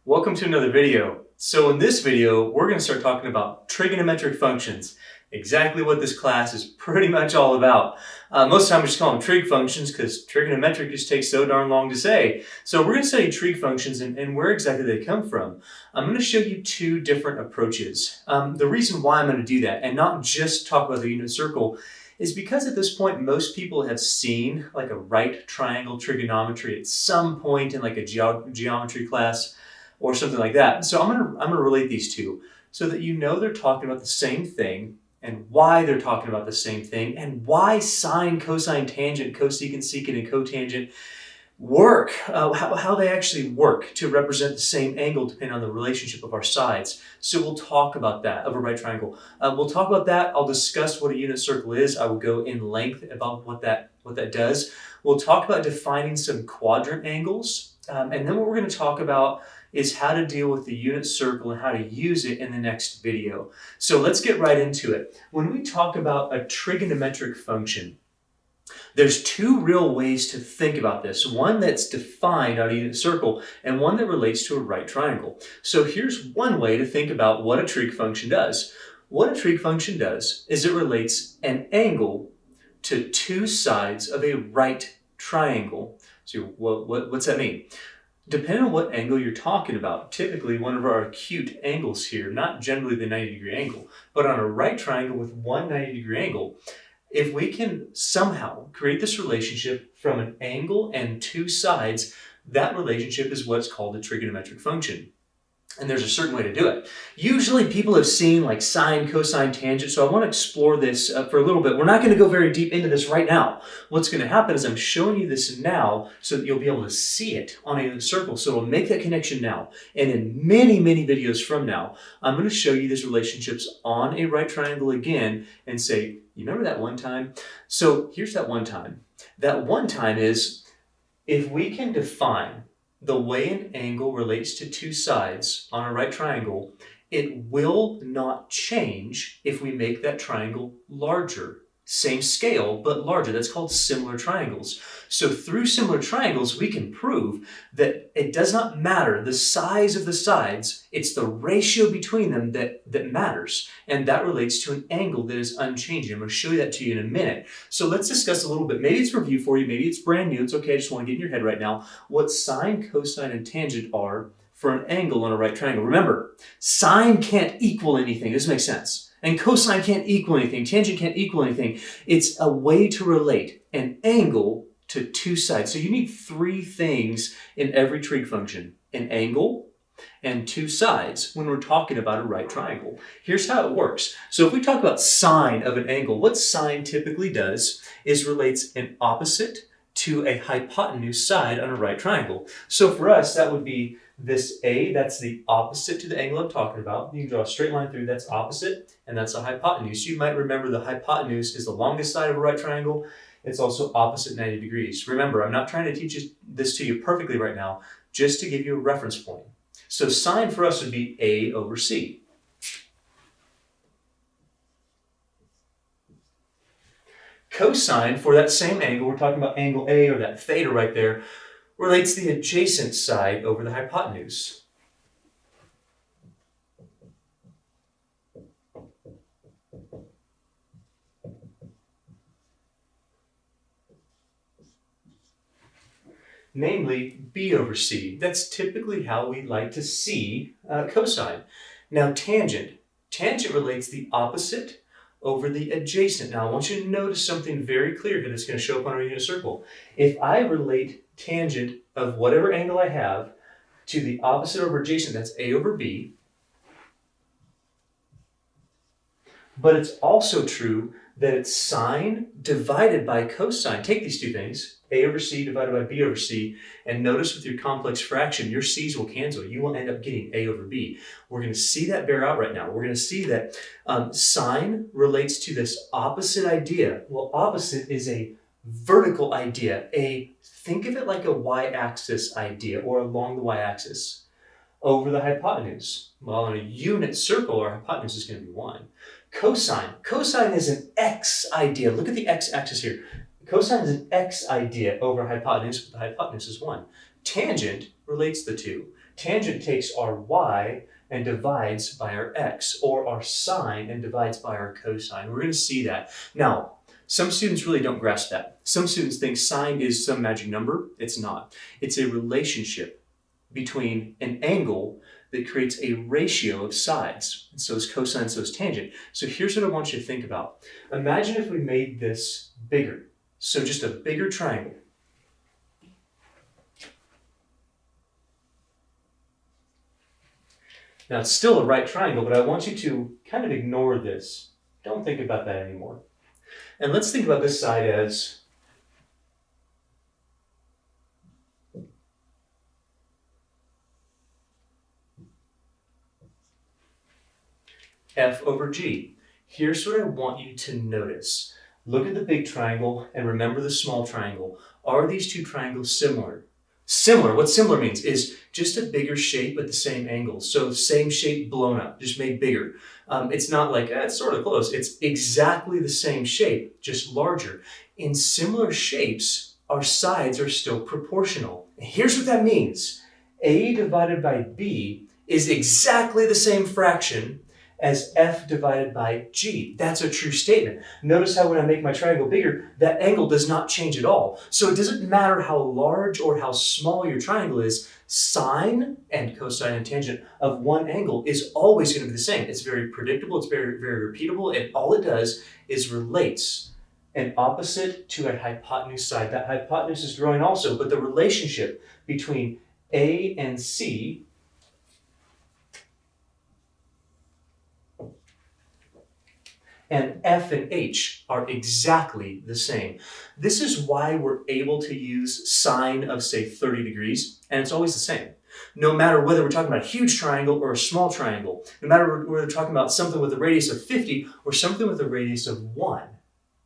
Welcome to another video. So in this video, we're going to start talking about trigonometric functions. Exactly what this class is pretty much all about. Most of the time we just call them trig functions because trigonometric just takes so darn long to say. So we're going to study trig functions and where exactly they come from. I'm going to show you two different approaches. The reason why I'm going to do that and not just talk about the unit circle is because at this point most people have seen like a right triangle trigonometry at some point in like a geometry class or something like that. So I'm gonna relate these two so that you know they're talking about the same thing and why they're talking about the same thing and why sine, cosine, tangent, cosecant, secant, and cotangent work, how they actually work to represent the same angle depending on the relationship of our sides. So we'll talk about that, of a right triangle. We'll talk about that. I'll discuss what a unit circle is. I will go in length about what that does. We'll talk about defining some quadrant angles. And then what we're going to talk about is how to deal with the unit circle and how to use it in the next video. So let's get right into it. When we talk about a trigonometric function, there's two real ways to think about this. One that's defined out of a unit circle and one that relates to a right triangle. So here's one way to think about what a trig function does. What a trig function does is it relates an angle to two sides of a right triangle. So what's that mean? Depending on what angle you're talking about, typically one of our acute angles here, not generally the 90-degree angle, but on a right triangle with one 90-degree angle, if we can somehow create this relationship from an angle and two sides, that relationship is what's called a trigonometric function. And there's a certain way to do it. Usually people have seen like sine, cosine, tangent, so I want to explore this for a little bit. We're not going to go very deep into this right now. What's going to happen is I'm showing you this now so that you'll be able to see it on a unit circle. So we'll make that connection now. And in many, many videos from now, I'm going to show you these relationships on a right triangle again and say, you remember that one time? So here's that one time. That one time is if we can define the way an angle relates to two sides on a right triangle, it will not change if we make that triangle larger. Same scale, but larger. That's called similar triangles. So through similar triangles, we can prove that it does not matter the size of the sides, it's the ratio between them that matters. And that relates to an angle that is unchanging. I'm going to show you that to you in a minute. So let's discuss a little bit. Maybe it's review for you, maybe it's brand new. It's okay, I just want to get in your head right now what sine, cosine, and tangent are for an angle on a right triangle. Remember, sine can't equal anything. This makes sense. And cosine can't equal anything, tangent can't equal anything. It's a way to relate an angle to two sides. So you need three things in every trig function: an angle and two sides when we're talking about a right triangle. Here's how it works. So if we talk about sine of an angle, what sine typically does is relates an opposite to a hypotenuse side on a right triangle. So for us, that would be this A, that's the opposite to the angle I'm talking about. You can draw a straight line through, that's opposite, and that's a hypotenuse. You might remember the hypotenuse is the longest side of a right triangle. It's also opposite 90 degrees. Remember, I'm not trying to teach this to you perfectly right now, just to give you a reference point. So sine for us would be A over C. Cosine for that same angle, we're talking about angle A or that theta right there, relates the adjacent side over the hypotenuse. Namely, B over C. That's typically how we like to see cosine. Now tangent. Tangent relates the opposite over the adjacent. Now I want you to notice something very clear here that's going to show up on our unit circle. If I relate tangent of whatever angle I have to the opposite over adjacent, that's A over B. But it's also true that it's sine divided by cosine. Take these two things, A over C divided by B over C, and notice with your complex fraction, your C's will cancel. You will end up getting A over B. We're going to see that bear out right now. We're going to see that sine relates to this opposite idea. Well, opposite is a vertical idea. Think of it like a y-axis idea or along the y-axis over the hypotenuse. Well, in a unit circle, our hypotenuse is going to be 1. Cosine is an x idea. Look at the x-axis here. Cosine is an x idea over hypotenuse, but the hypotenuse is 1. Tangent relates the two. Tangent takes our y and divides by our x, or our sine and divides by our cosine. We're going to see that. Now, some students really don't grasp that. Some students think sine is some magic number. It's not. It's a relationship between an angle that creates a ratio of sides. And so is cosine, so is tangent. So here's what I want you to think about. Imagine if we made this bigger. So just a bigger triangle. Now it's still a right triangle, but I want you to kind of ignore this. Don't think about that anymore. And let's think about this side as f over g. Here's what I want you to notice. Look at the big triangle and remember the small triangle. Are these two triangles similar? Similar, what similar means is just a bigger shape at the same angle. So same shape blown up, just made bigger. It's not like, it's sort of close. It's exactly the same shape, just larger. In similar shapes, our sides are still proportional. And here's what that means. A divided by B is exactly the same fraction as f divided by g. That's a true statement. Notice how when I make my triangle bigger, that angle does not change at all. So it doesn't matter how large or how small your triangle is, sine and cosine and tangent of one angle is always going to be the same. It's very predictable, it's very, very repeatable, and all it does is relates an opposite to a hypotenuse side. That hypotenuse is growing also, but the relationship between A and C and F and H are exactly the same. This is why we're able to use sine of, say, 30 degrees, and it's always the same. No matter whether we're talking about a huge triangle or a small triangle, no matter whether we're talking about something with a radius of 50 or something with a radius of 1,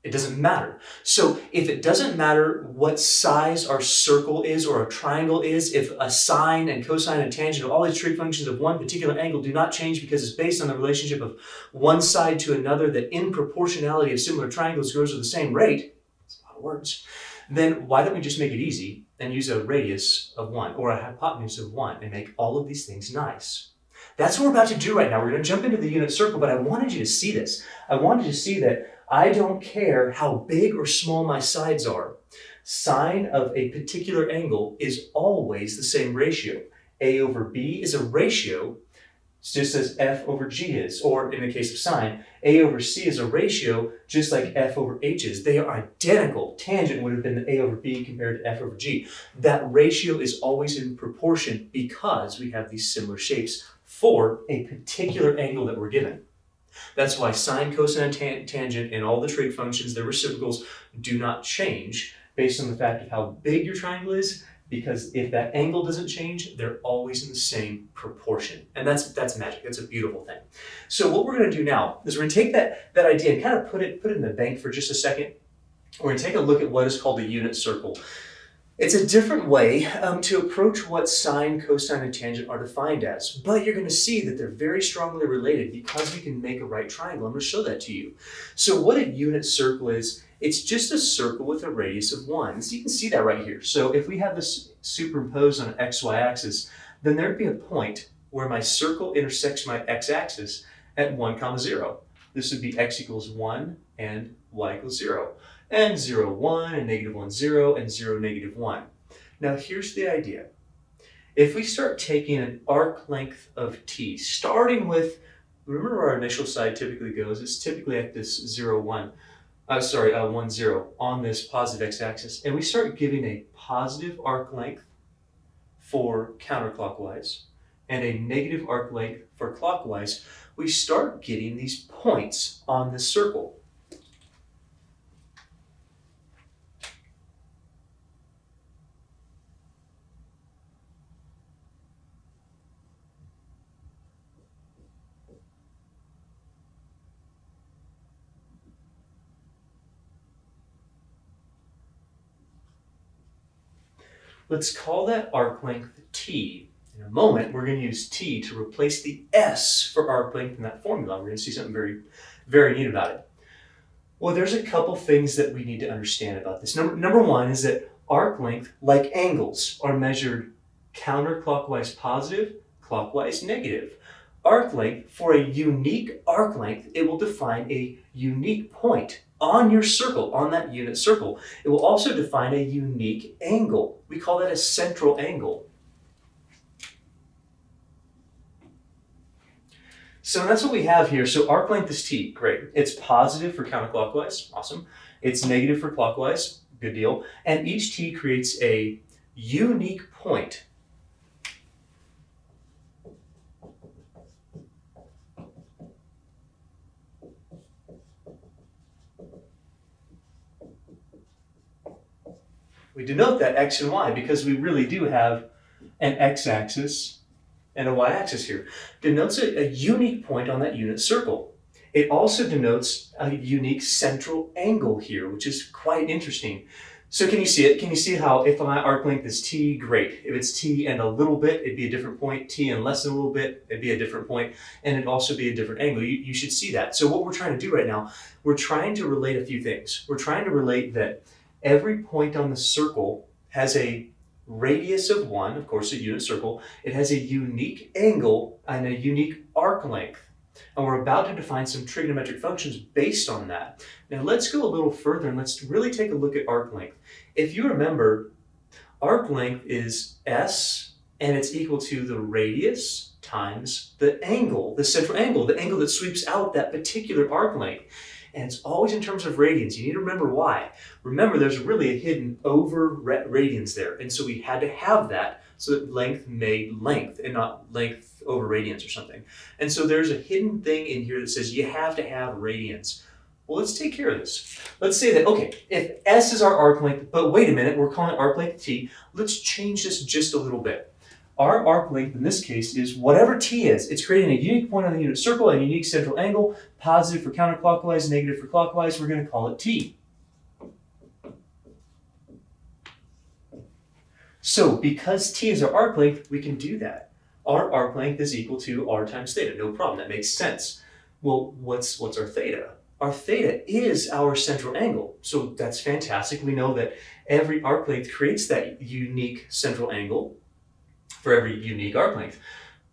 it doesn't matter. So if it doesn't matter what size our circle is or a triangle is, if a sine and cosine and tangent of all these trig functions of one particular angle do not change because it's based on the relationship of one side to another that in proportionality of similar triangles grows at the same rate, it's a lot of words, then why don't we just make it easy and use a radius of 1 or a hypotenuse of 1 and make all of these things nice? That's what we're about to do right now. We're going to jump into the unit circle, but I wanted you to see this. I wanted you to see that I don't care how big or small my sides are. Sine of a particular angle is always the same ratio. A over B is a ratio, just as F over G is, or in the case of sine, A over C is a ratio, just like F over H is. They are identical. Tangent would have been the A over B compared to F over G. That ratio is always in proportion because we have these similar shapes for a particular angle that we're given. That's why sine, cosine, and tangent and all the trig functions, their reciprocals, do not change based on the fact of how big your triangle is, because if that angle doesn't change, they're always in the same proportion. And that's magic. That's a beautiful thing. So what we're going to do now is we're going to take that idea and kind of put it in the bank for just a second. We're going to take a look at what is called a unit circle. It's a different way to approach what sine, cosine, and tangent are defined as, but you're going to see that they're very strongly related because we can make a right triangle. I'm going to show that to you. So what a unit circle is, it's just a circle with a radius of 1. So you can see that right here. So if we have this superimposed on an xy axis, then there'd be a point where my circle intersects my x-axis at 1, 0. This would be x equals 1 and y equals 0. And 0, 1, and -1, 0, and 0, -1. Now here's the idea. If we start taking an arc length of t, starting with, remember where our initial side typically goes, it's typically at this 0, 1, 1, 0 on this positive x-axis, and we start giving a positive arc length for counterclockwise and a negative arc length for clockwise, we start getting these points on this circle. Let's call that arc length t. In a moment, we're going to use t to replace the s for arc length in that formula. We're going to see something very, very neat about it. Well, there's a couple things that we need to understand about this. Number one is that arc length, like angles, are measured counterclockwise positive, clockwise negative. Arc length, for a unique arc length, it will define a unique point on your circle, on that unit circle. It will also define a unique angle. We call that a central angle. So that's what we have here. So arc length is t, great. It's positive for counterclockwise, awesome. It's negative for clockwise, good deal. And each t creates a unique point. We denote that x and y because we really do have an x-axis and a y-axis here. Denotes a unique point on that unit circle. It also denotes a unique central angle here, which is quite interesting. So can you see it? Can you see how if my arc length is t, great. If it's t and a little bit, it'd be a different point. T and less than a little bit, it'd be a different point. And it'd also be a different angle. You should see that. So what we're trying to do right now, we're trying to relate a few things. We're trying to relate that every point on the circle has a radius of 1, of course, a unit circle. It has a unique angle and a unique arc length. And we're about to define some trigonometric functions based on that. Now let's go a little further and let's really take a look at arc length. If you remember, arc length is s, and it's equal to the radius times the angle, the central angle, the angle that sweeps out that particular arc length. And it's always in terms of radians. You need to remember why. Remember, there's really a hidden over radians there. And so we had to have that so that length made length and not length over radians or something. And so there's a hidden thing in here that says you have to have radians. Well, let's take care of this. Let's say that, okay, if S is our arc length, but wait a minute, we're calling it arc length T. Let's change this just a little bit. Our arc length in this case is whatever t is. It's creating a unique point on the unit circle, a unique central angle, positive for counterclockwise, negative for clockwise. We're going to call it t. So because t is our arc length, we can do that. Our arc length is equal to r times theta. No problem. That makes sense. Well, what's our theta? Our theta is our central angle. So that's fantastic. We know that every arc length creates that unique central angle for every unique arc length.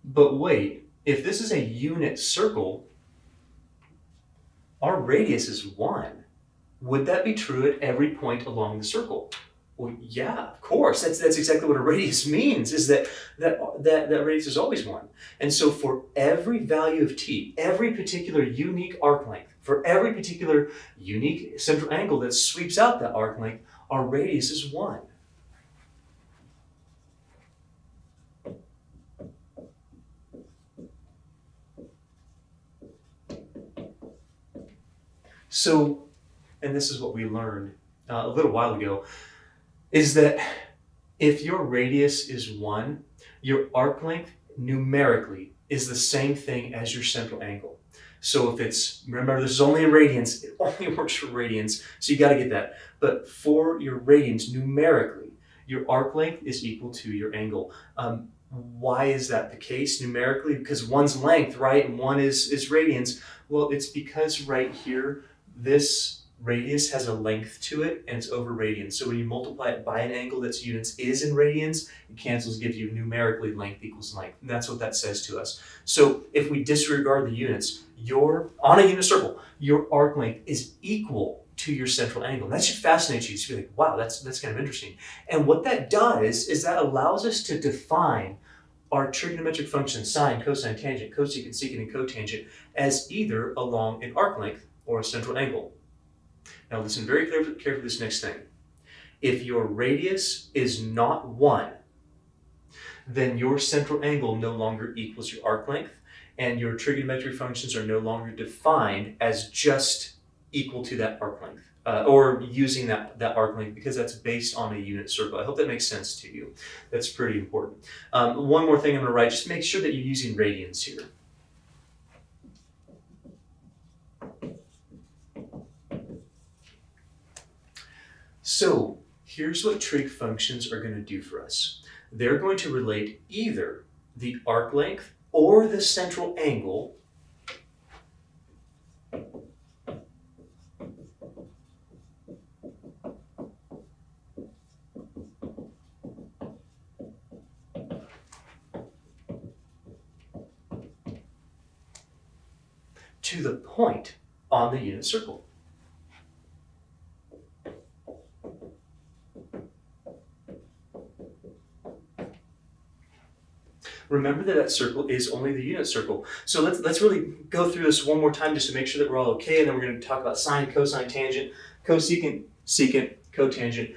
But wait, if this is a unit circle, our radius is 1. Would that be true at every point along the circle? Well, yeah, of course. That's exactly what a radius means, is that radius is always 1. And so for every value of t, every particular unique arc length, for every particular unique central angle that sweeps out that arc length, our radius is 1. So, and this is what we learned a little while ago, is that if your radius is 1, your arc length numerically is the same thing as your central angle. So if it's, remember this is only in radians, it only works for radians, so you got to get that. But for your radians numerically, your arc length is equal to your angle. Why is that the case numerically? Because one's length, right, and one is radians. Well, it's because right here, this radius has a length to it and it's over radians. So when you multiply it by an angle that's units is in radians, it cancels, gives you numerically length equals length. And that's what that says to us. So if we disregard the units, on a unit circle, your arc length is equal to your central angle. That should fascinate you. So you're like, wow, that's kind of interesting. And what that does is that allows us to define our trigonometric functions, sine, cosine, tangent, cosecant, secant, and cotangent, as either along an arc length or a central angle. Now listen very carefully to this next thing. If your radius is not 1, then your central angle no longer equals your arc length, and your trigonometric functions are no longer defined as just equal to that arc length, or using that arc length, because that's based on a unit circle. I hope that makes sense to you. That's pretty important. One more thing I'm going to write, just make sure that you're using radians here. So here's what trig functions are going to do for us. They're going to relate either the arc length or the central angle to the point on the unit circle. Remember that circle is only the unit circle. So let's really go through this one more time just to make sure that we're all okay, and then we're going to talk about sine, cosine, tangent, cosecant, secant, cotangent.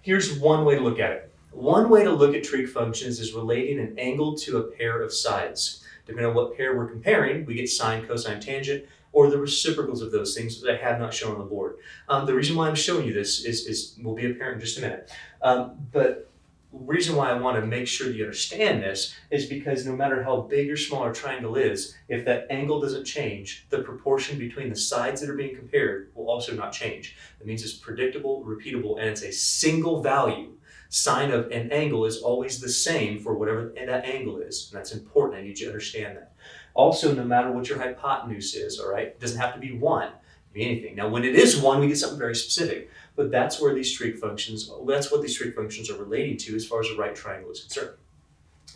Here's one way to look at it. One way to look at trig functions is relating an angle to a pair of sides. Depending on what pair we're comparing, we get sine, cosine, tangent, or the reciprocals of those things that I have not shown on the board. The reason why I'm showing you this will be apparent in just a minute. But the reason why I want to make sure that you understand this is because no matter how big or small our triangle is, if that angle doesn't change, the proportion between the sides that are being compared will also not change. That means it's predictable, repeatable, and it's a single value. Sine of an angle is always the same for whatever that angle is, and that's important. I need you to understand that. Also, no matter what your hypotenuse is, all right, it doesn't have to be 1. It can be anything. Now, when it is 1, we get something very specific. But that's where these trig functions, that's what these trig functions are relating to as far as the right triangle is concerned.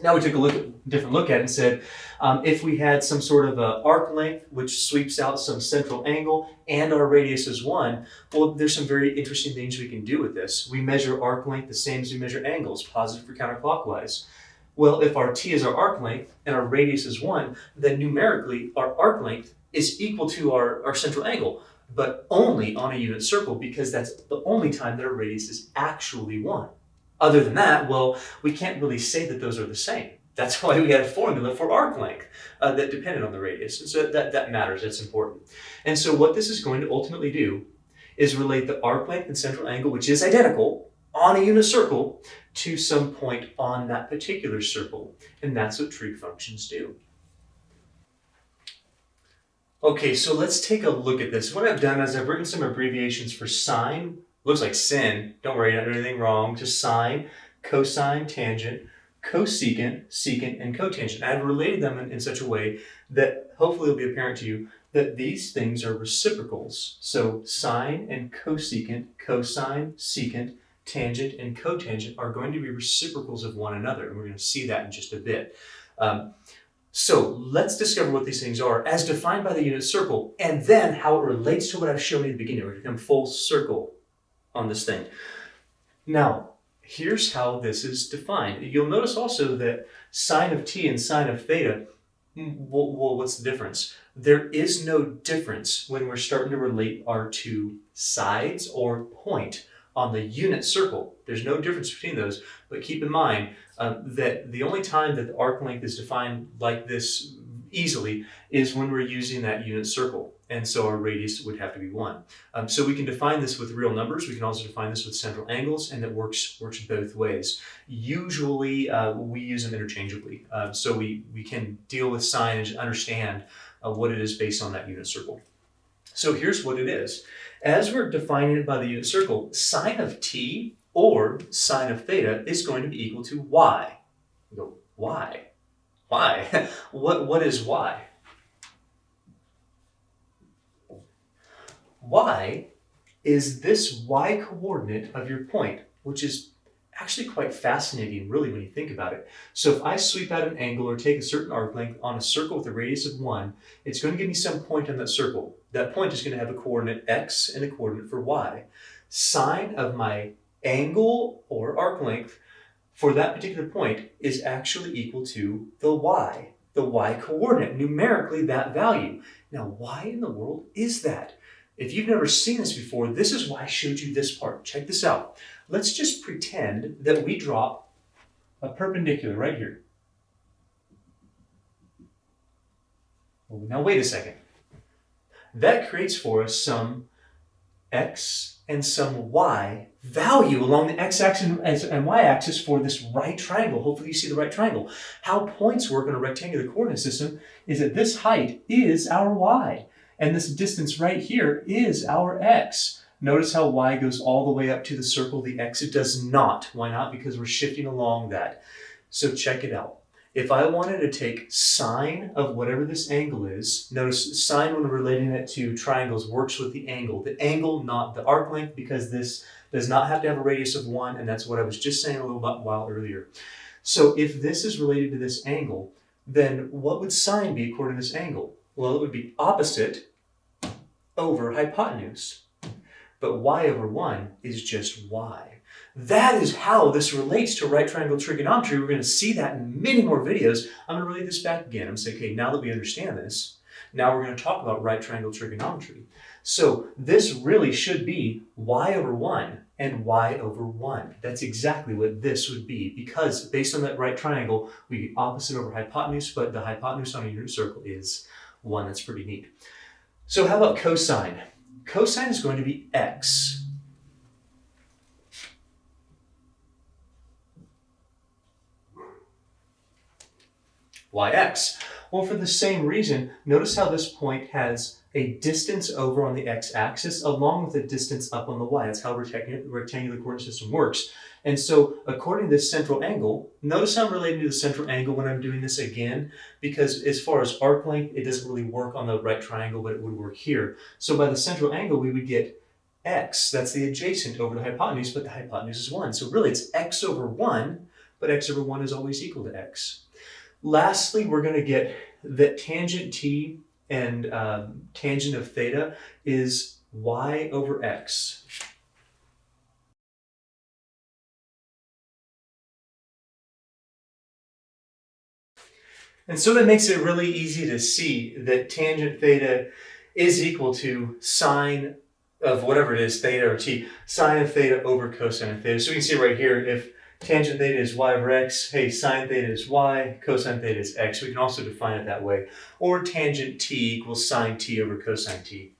Now we took a different look at it and said, if we had some sort of a arc length which sweeps out some central angle and our radius is 1, well, there's some very interesting things we can do with this. We measure arc length the same as we measure angles, positive or counterclockwise. Well, if our t is our arc length and our radius is 1, then numerically our arc length is equal to our central angle, but only on a unit circle because that's the only time that our radius is actually 1. Other than that, well, we can't really say that those are the same. That's why we had a formula for arc length that depended on the radius. And so that matters, that's important. And so what this is going to ultimately do is relate the arc length and central angle, which is identical, on a unit circle to some point on that particular circle. And that's what trig functions do. Okay, so let's take a look at this. What I've done is I've written some abbreviations for sine. Looks like sin. Don't worry, not doing anything wrong. Just sine, cosine, tangent, cosecant, secant, and cotangent. I've related them in such a way that hopefully it'll be apparent to you that these things are reciprocals. So sine and cosecant, cosine, secant, tangent, and cotangent are going to be reciprocals of one another. And we're going to see that in just a bit. So let's discover what these things are as defined by the unit circle, and then how it relates to what I've shown you at the beginning. We're going to come full circle on this thing. Now, here's how this is defined. You'll notice also that sine of t and sine of theta, well, what's the difference? There is no difference when we're starting to relate our two sides or point on the unit circle. There's no difference between those, but keep in mind that the only time that the arc length is defined like this easily is when we're using that unit circle. And so our radius would have to be 1. So we can define this with real numbers. We can also define this with central angles, and it works both ways. Usually we use them interchangeably. So we can deal with sine and understand what it is based on that unit circle. So here's what it is. As we're defining it by the unit circle, sine of t or sine of theta is going to be equal to y. You go, why? Why? What is y? Y is this y coordinate of your point, which is actually quite fascinating, really, when you think about it. So if I sweep out an angle or take a certain arc length on a circle with a radius of 1, it's going to give me some point on that circle. That point is going to have a coordinate x and a coordinate for y. Sine of my angle or arc length for that particular point is actually equal to the y coordinate, numerically that value. Now, why in the world is that? If you've never seen this before, this is why I showed you this part. Check this out. Let's just pretend that we drop a perpendicular right here. Now wait a second. That creates for us some x and some y value along the x-axis and y-axis for this right triangle. Hopefully you see the right triangle. How points work in a rectangular coordinate system is that this height is our y, and this distance right here is our x. Notice how y goes all the way up to the circle, the x it does not. Why not? Because we're shifting along that. So check it out. If I wanted to take sine of whatever this angle is, notice sine when we're relating it to triangles works with the angle, not the arc length, because this does not have to have a radius of 1, and that's what I was just saying a little while earlier. So if this is related to this angle, then what would sine be according to this angle? Well, it would be opposite over hypotenuse. But y over 1 is just y. That is how this relates to right triangle trigonometry. We're going to see that in many more videos. I'm going to relay this back again. I'm going to say, okay, now that we understand this, now we're going to talk about right triangle trigonometry. So this really should be y over 1 and y over 1. That's exactly what this would be, because based on that right triangle, we get opposite over hypotenuse, but the hypotenuse on a unit circle is 1. That's pretty neat. So how about cosine? Cosine is going to be x. Why x? Well, for the same reason, notice how this point has a distance over on the x-axis along with a distance up on the y. That's how the rectangular coordinate system works. And so, according to this central angle, notice how I'm relating to the central angle when I'm doing this again, because as far as arc length, it doesn't really work on the right triangle, but it would work here. So by the central angle, we would get x. That's the adjacent over the hypotenuse, but the hypotenuse is 1. So really, it's x over 1, but x over 1 is always equal to x. Lastly, we're going to get that tangent t and tangent of theta is y over x. And so that makes it really easy to see that tangent theta is equal to sine of whatever it is, theta or t, sine of theta over cosine of theta. So we can see right here, if tangent theta is y over x, hey, sine theta is y, cosine theta is x. We can also define it that way. Or tangent t equals sine t over cosine t.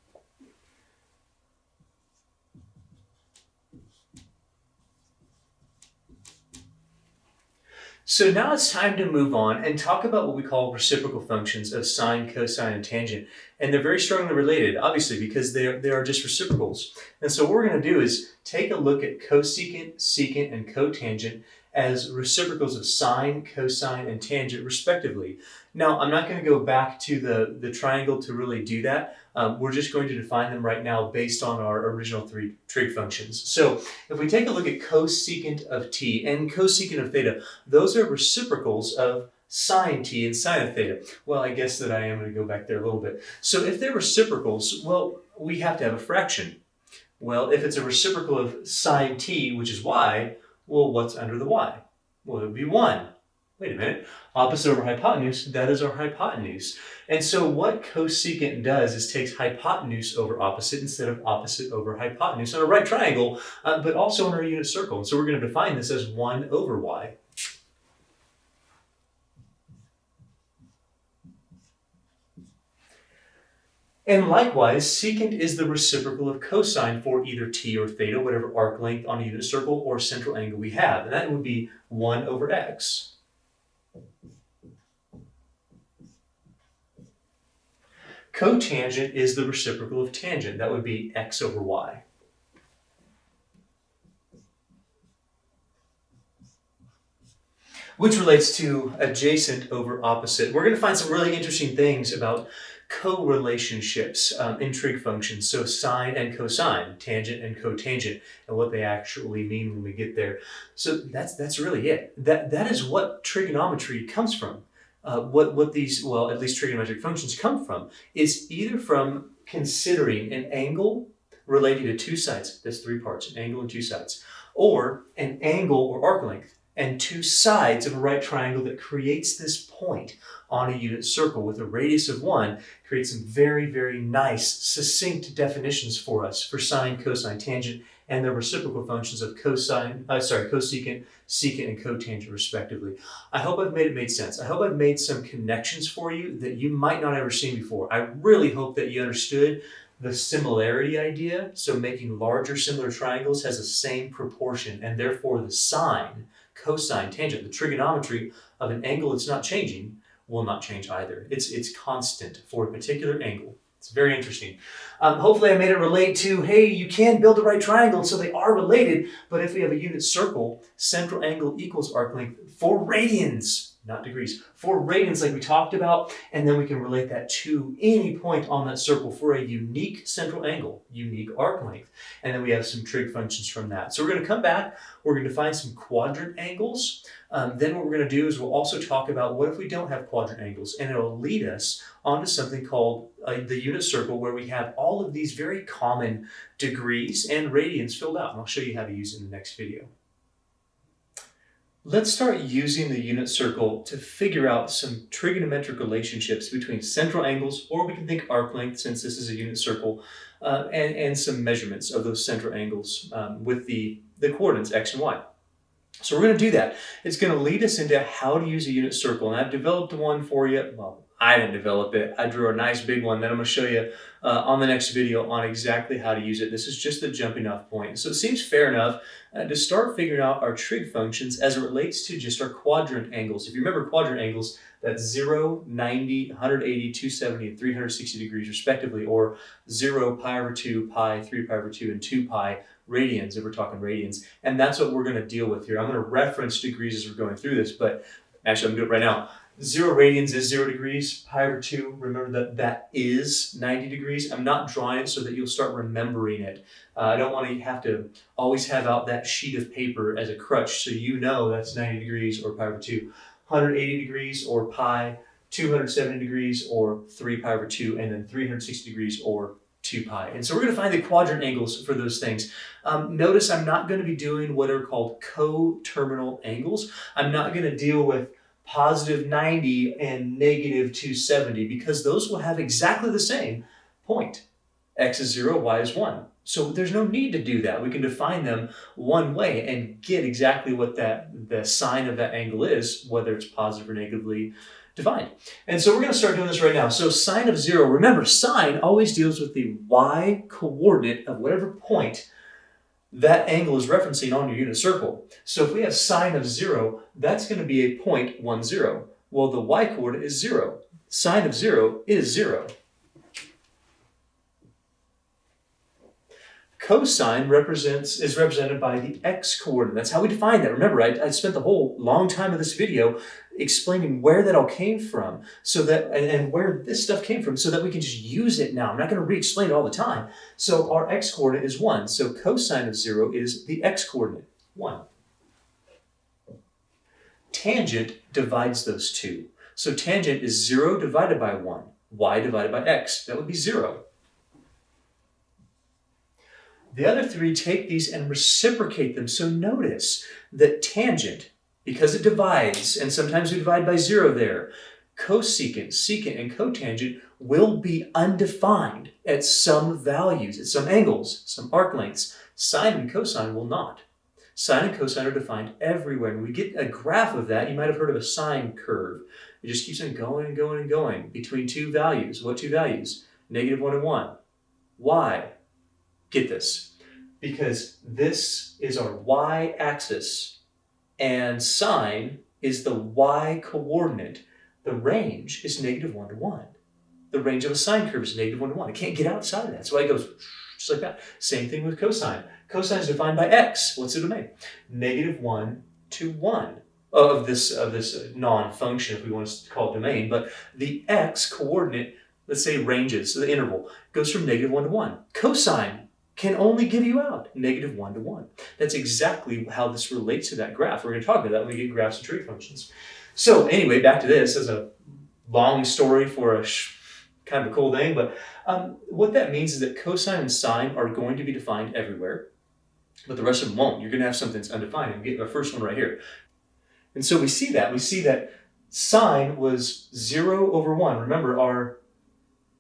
So now it's time to move on and talk about what we call reciprocal functions of sine, cosine, and tangent. And they're very strongly related, obviously, because they are just reciprocals. And so what we're going to do is take a look at cosecant, secant, and cotangent as reciprocals of sine, cosine, and tangent, respectively. Now, I'm not going to go back to the triangle to really do that. We're just going to define them right now based on our original three trig functions. So if we take a look at cosecant of t and cosecant of theta, those are reciprocals of sine t and sine of theta. Well, I guess that I am going to go back there a little bit. So if they're reciprocals, well, we have to have a fraction. Well, if it's a reciprocal of sine t, which is y, well, what's under the y? Well, it would be 1. Wait a minute. Opposite over hypotenuse, that is our hypotenuse. And so what cosecant does is takes hypotenuse over opposite instead of opposite over hypotenuse on a right triangle, but also in our unit circle. And so we're going to define this as 1 over y. And likewise, secant is the reciprocal of cosine for either t or theta, whatever arc length on a unit circle or central angle we have. And that would be 1 over x. Cotangent is the reciprocal of tangent. That would be x over y. Which relates to adjacent over opposite. We're going to find some really interesting things about co-relationships in trig functions, so sine and cosine, tangent and cotangent, and what they actually mean when we get there. So that's really it. That is what trigonometry comes from. What these, well, at least trigonometric functions come from, is either from considering an angle relating to two sides, that's three parts, an angle and two sides, or an angle or arc length and two sides of a right triangle that creates this point on a unit circle with a radius of 1, creates some very, very nice, succinct definitions for us for sine, cosine, tangent, and the reciprocal functions of cosecant, secant, and cotangent, respectively. I hope I've made sense. I hope I've made some connections for you that you might not have ever seen before. I really hope that you understood the similarity idea, so making larger similar triangles has the same proportion, and therefore the sine, cosine, tangent, the trigonometry of an angle that's not changing will not change either. It's constant for a particular angle. It's very interesting. Hopefully I made it relate to, hey, you can build a right triangle, so they are related, but if we have a unit circle, central angle equals arc length 4 radians, not degrees, 4 radians like we talked about, and then we can relate that to any point on that circle for a unique central angle, unique arc length. And then we have some trig functions from that. So we're going to come back, we're going to find some quadrant angles, Then what we're going to do is we'll also talk about what if we don't have quadrant angles, and it'll lead us onto something called the unit circle, where we have all of these very common degrees and radians filled out, and I'll show you how to use it in the next video. Let's start using the unit circle to figure out some trigonometric relationships between central angles, or we can think arc length since this is a unit circle, and some measurements of those central angles with the coordinates x and y. So we're going to do that. It's going to lead us into how to use a unit circle, and I've developed one for you. Well, I didn't develop it. I drew a nice big one that I'm going to show you on the next video on exactly how to use it. This is just the jumping off point. So it seems fair enough to start figuring out our trig functions as it relates to just our quadrant angles. If you remember quadrant angles, that's 0, 90, 180, 270, and 360 degrees respectively, or 0, pi over 2, pi, 3 pi over 2, and 2 pi radians if we're talking radians. And that's what we're going to deal with here. I'm going to reference degrees as we're going through this, but actually I'm going to do it right now. 0 radians is 0 degrees. Pi over 2, remember that is 90 degrees. I'm not drawing it so that you'll start remembering it. I don't want to have to always have out that sheet of paper as a crutch so you know that's 90 degrees or pi over 2. 180 degrees or pi, 270 degrees or 3 pi over 2, and then 360 degrees or 2 pi. And so we're going to find the quadrant angles for those things. Notice I'm not going to be doing what are called coterminal angles. I'm not going to deal with positive 90 and negative 270 because those will have exactly the same point. X is 0, y is 1. So there's no need to do that. We can define them one way and get exactly what the sign of that angle is, whether it's positive or negatively defined. And so we're going to start doing this right now. So sine of 0, remember sine always deals with the y coordinate of whatever point that angle is referencing on your unit circle. So if we have sine of 0, that's going to be a point 1, 0. Well, the y coordinate is 0. Sine of 0 is 0. Cosine is represented by the x coordinate. That's how we define that. Remember, I spent the whole long time of this video explaining where that all came from, so that and where this stuff came from, so that we can just use it now. I'm not going to re-explain it all the time. So our x coordinate is 1. So cosine of 0 is the x coordinate, 1. Tangent divides those two. So tangent is 0 divided by 1. Y divided by x. That would be 0. The other three take these and reciprocate them. So notice that tangent, because it divides, and sometimes we divide by 0 there, cosecant, secant, and cotangent will be undefined at some values, at some angles, some arc lengths. Sine and cosine will not. Sine and cosine are defined everywhere. And we get a graph of that. You might have heard of a sine curve. It just keeps on going and going and going between two values. What two values? Negative 1 and 1. Why? Get this, because this is our y-axis and sine is the y coordinate. The range is negative 1 to 1. The range of a sine curve is negative 1 to 1. It can't get outside of that. That's why it goes just like that. Same thing with cosine. Cosine is defined by x. What's the domain? Negative 1 to 1 of this non-function, if we want to call it domain. But the x coordinate, let's say ranges, so the interval, goes from negative 1 to 1. Cosine can only give you out negative 1 to 1. That's exactly how this relates to that graph. We're going to talk about that when we get graphs and trig functions. So anyway, back to this. This is a long story for a kind of a cool thing, but what that means is that cosine and sine are going to be defined everywhere, but the rest of them won't. You're going to have something that's undefined. And we get our first one right here. And so we see that sine was 0 over 1. Remember, our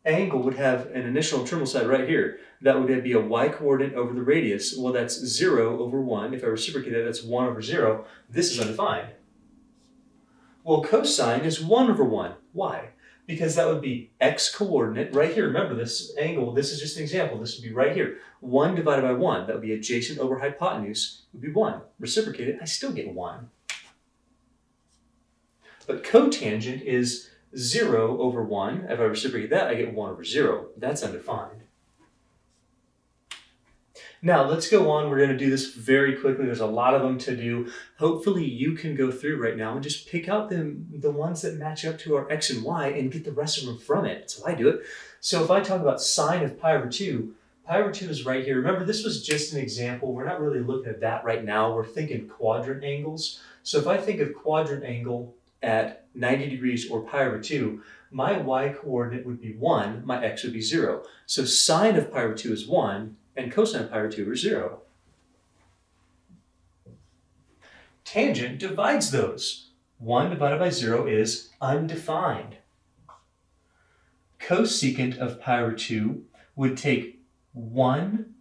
angle would have an initial and terminal side right here. That would be a y-coordinate over the radius. Well, that's 0 over 1. If I reciprocate that, that's 1 over 0. This is undefined. Well, cosine is 1 over 1. Why? Because that would be x-coordinate right here. Remember, this angle, this is just an example. This would be right here. 1 divided by 1. That would be adjacent over hypotenuse would be 1. Reciprocate it, I still get 1. But cotangent is 0 over 1. If I reciprocate that, I get 1 over 0. That's undefined. Now, let's go on. We're going to do this very quickly. There's a lot of them to do. Hopefully, you can go through right now and just pick out the ones that match up to our x and y and get the rest of them from it. That's how I do it. So if I talk about sine of pi over 2, pi over 2 is right here. Remember, this was just an example. We're not really looking at that right now. We're thinking quadrant angles. So if I think of quadrant angle at 90 degrees or pi over 2, my y-coordinate would be 1, my x would be 0. So sine of pi over 2 is 1, and cosine of pi over 2 is 0. Tangent divides those. 1 divided by 0 is undefined. Cosecant of pi over 2 would take 1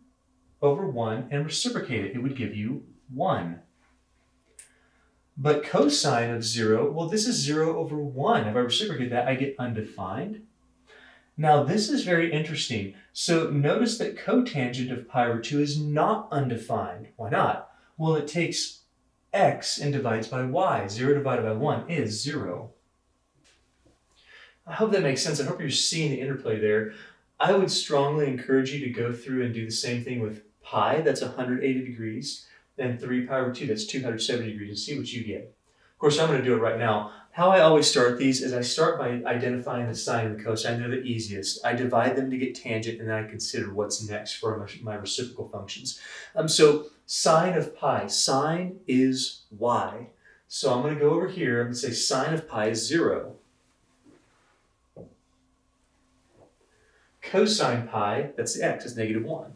over 1 and reciprocate it. It would give you 1. But cosine of 0, well, this is 0 over 1. If I reciprocate that, I get undefined. Now, this is very interesting. So notice that cotangent of pi over 2 is not undefined. Why not? Well, it takes x and divides by y. 0 divided by 1 is 0. I hope that makes sense. I hope you're seeing the interplay there. I would strongly encourage you to go through and do the same thing with pi, that's 180 degrees, and 3 pi over 2, that's 270 degrees, and see what you get. Of course, I'm going to do it right now. How I always start these is I start by identifying the sine and the cosine. They're the easiest. I divide them to get tangent, and then I consider what's next for my reciprocal functions. So sine of pi, sine is y. So I'm going to go over here, I'm going to say sine of pi is 0. Cosine pi, that's the x, is negative 1.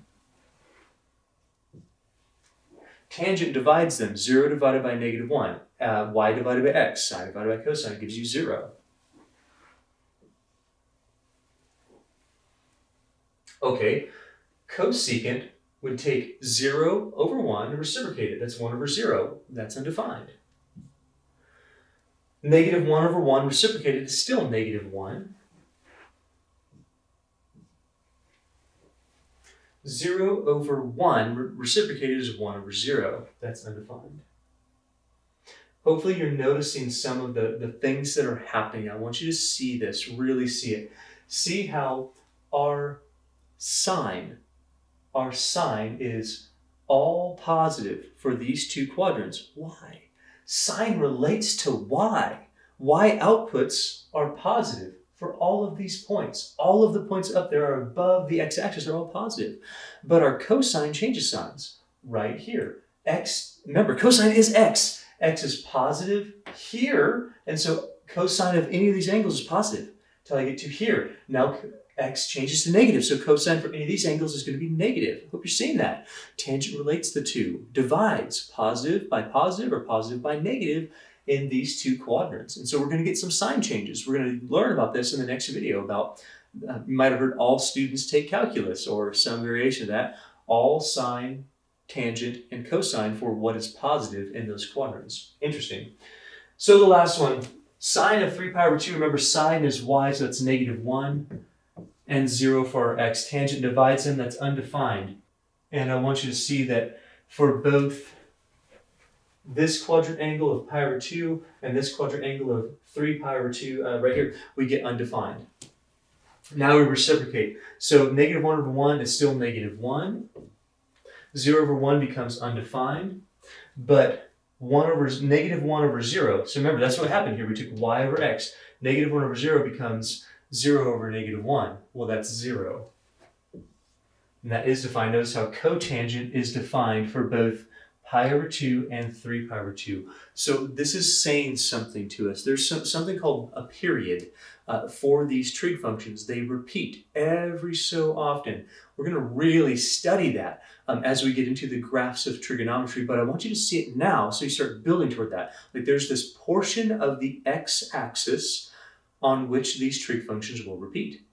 Tangent divides them. 0 divided by negative 1. Y divided by x. Sine divided by cosine gives you 0. Okay, cosecant would take 0 over 1 and reciprocate it. That's 1 over 0. That's undefined. Negative 1 over 1 reciprocated is still negative 1. 0 over 1 reciprocated is 1 over 0. That's undefined. Hopefully you're noticing some of the things that are happening. I want you to see this, really see it. See how our sine is all positive for these two quadrants. Why? Sine relates to y. Y outputs are positive for all of these points. All of the points up there are above the x-axis, are all positive. But our cosine changes signs right here. X, remember, cosine is x. X is positive here, and so cosine of any of these angles is positive until I get to here. Now x changes to negative, so cosine for any of these angles is going to be negative. I hope you're seeing that. Tangent relates the two, divides positive by positive or positive by negative in these two quadrants. And so we're going to get some sign changes. We're going to learn about this in the next video about, you might have heard all students take calculus or some variation of that, all sine, tangent, and cosine for what is positive in those quadrants. Interesting. So the last one, sine of 3 pi over 2, remember sine is y, so that's negative 1, and 0 for our x. Tangent divides them, that's undefined. And I want you to see that for both this quadrant angle of pi over 2 and this quadrant angle of 3 pi over 2 right here, we get undefined. Now we reciprocate. So negative 1 over 1 is still negative 1. 0 over 1 becomes undefined. But negative 1 over 0, so remember that's what happened here. We took y over x. Negative 1 over 0 becomes 0 over negative 1. Well, that's 0. And that is defined. Notice how cotangent is defined for both pi over 2 and 3 pi over 2. So this is saying something to us. There's something called a period for these trig functions. They repeat every so often. We're going to really study that as we get into the graphs of trigonometry, but I want you to see it now so you start building toward that. Like there's this portion of the x-axis on which these trig functions will repeat.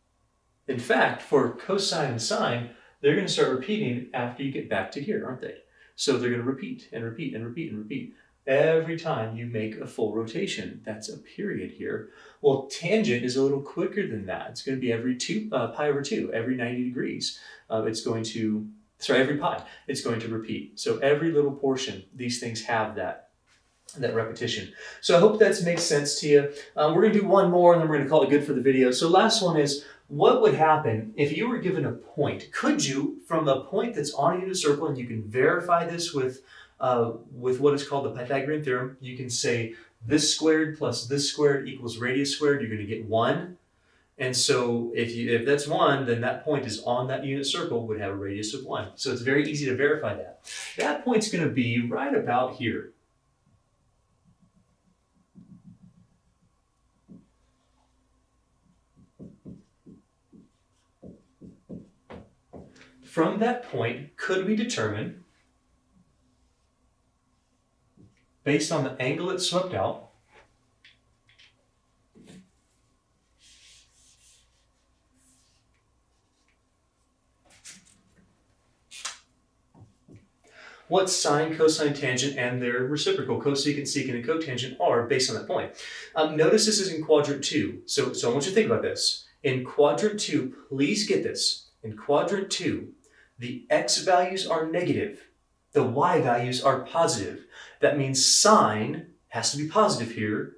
In fact, for cosine and sine, they're going to start repeating after you get back to here, aren't they? So they're going to repeat and repeat and repeat and repeat every time you make a full rotation. That's a period here. Well, tangent is a little quicker than that. It's going to be every pi over 2, every 90 degrees. Every pi, it's going to repeat. So every little portion, these things have that repetition. So I hope that makes sense to you. We're going to do one more and then we're going to call it good for the video. So last one is, what would happen if you were given a point? Could you, from a point that's on a unit circle, and you can verify this with what is called the Pythagorean theorem, you can say this squared plus this squared equals radius squared, you're going to get 1. And so if that's 1, then that point is on that unit circle, would have a radius of 1. So it's very easy to verify that. That point's going to be right about here. From that point, could we determine, based on the angle it swept out, what sine, cosine, tangent, and their reciprocal, cosecant, secant, and cotangent are based on that point? Notice this is in quadrant 2, so I want you to think about this. In quadrant 2, please get this. In quadrant 2, the x values are negative. The y values are positive. That means sine has to be positive here,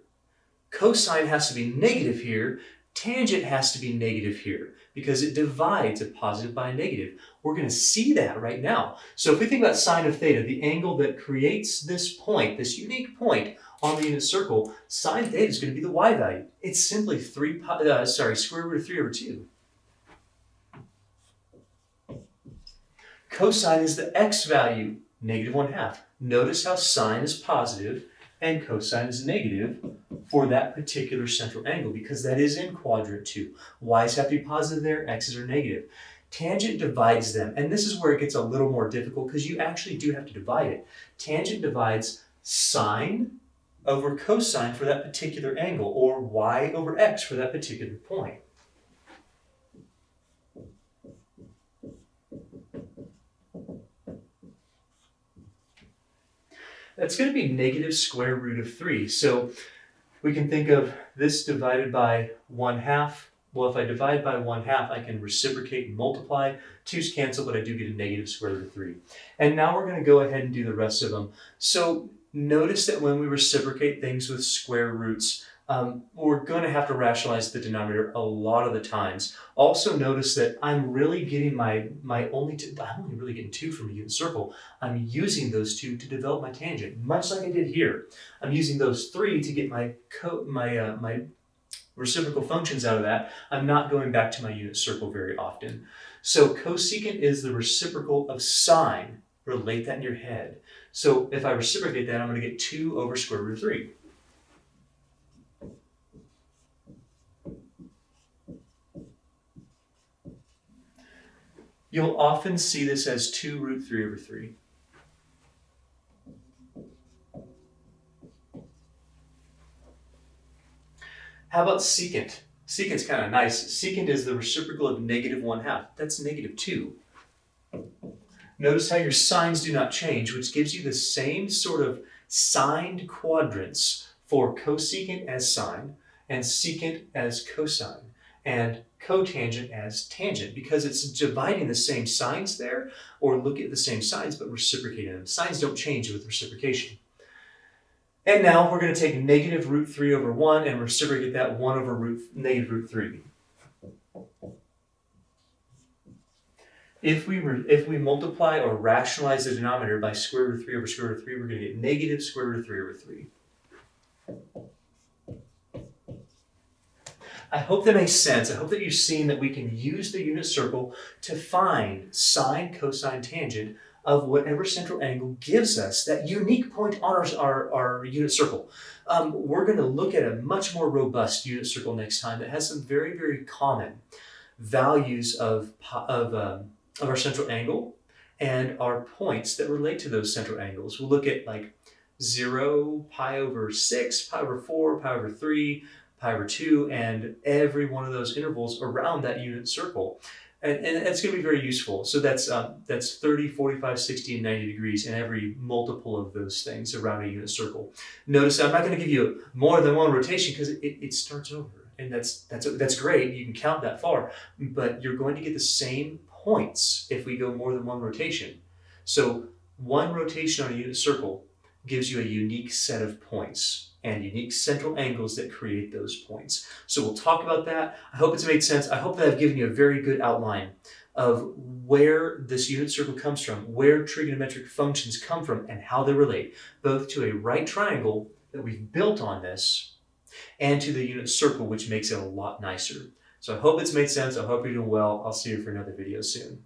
cosine has to be negative here, tangent has to be negative here because it divides a positive by a negative. We're going to see that right now. So if we think about sine of theta, the angle that creates this point, this unique point on the unit circle, sine theta is going to be the y value. It's simply square root of 3 over 2. Cosine is the x value, negative 1/2. Notice how sine is positive and cosine is negative for that particular central angle because that is in quadrant 2. Y's have to be positive there, x's are negative. Tangent divides them, and this is where it gets a little more difficult because you actually do have to divide it. Tangent divides sine over cosine for that particular angle, or y over x for that particular point. That's going to be negative square root of 3. So we can think of this divided by 1/2. Well, if I divide by 1/2, I can reciprocate and multiply. 2's cancel, but I do get a negative square root of 3. And now we're going to go ahead and do the rest of them. So notice that when we reciprocate things with square roots, we're going to have to rationalize the denominator a lot of the times. Also notice that I'm really getting I'm only really getting 2 from a unit circle. I'm using those 2 to develop my tangent, much like I did here. I'm using those 3 to get my reciprocal functions out of that. I'm not going back to my unit circle very often. So cosecant is the reciprocal of sine. Relate that in your head. So if I reciprocate that, I'm going to get 2 over square root of 3. You'll often see this as 2 root 3 over 3. How about secant? Secant's kind of nice. Secant is the reciprocal of negative 1/2. That's negative 2. Notice how your signs do not change, which gives you the same sort of signed quadrants for cosecant as sine, and secant as cosine, and cotangent as tangent, because it's dividing the same signs there, or look at the same signs but reciprocating them. Signs don't change with reciprocation. And now we're going to take negative root 3 over 1 and reciprocate that 1 over negative root 3. If we multiply or rationalize the denominator by square root of 3 over square root of 3, we're going to get negative square root of 3 over 3. I hope that makes sense. I hope that you've seen that we can use the unit circle to find sine, cosine, tangent of whatever central angle gives us that unique point on our unit circle. We're going to look at a much more robust unit circle next time that has some very, very common values of our central angle and our points that relate to those central angles. We'll look at like 0, pi over 6, pi over 4, pi over 3, pi over 2, and every one of those intervals around that unit circle. And that's going to be very useful. So that's 30, 45, 60, and 90 degrees in every multiple of those things around a unit circle. Notice I'm not going to give you more than one rotation because it starts over. And that's great. You can count that far. But you're going to get the same points if we go more than one rotation. So one rotation on a unit circle gives you a unique set of points and unique central angles that create those points. So we'll talk about that. I hope it's made sense. I hope that I've given you a very good outline of where this unit circle comes from, where trigonometric functions come from, and how they relate, both to a right triangle that we've built on this and to the unit circle, which makes it a lot nicer. So I hope it's made sense. I hope you're doing well. I'll see you for another video soon.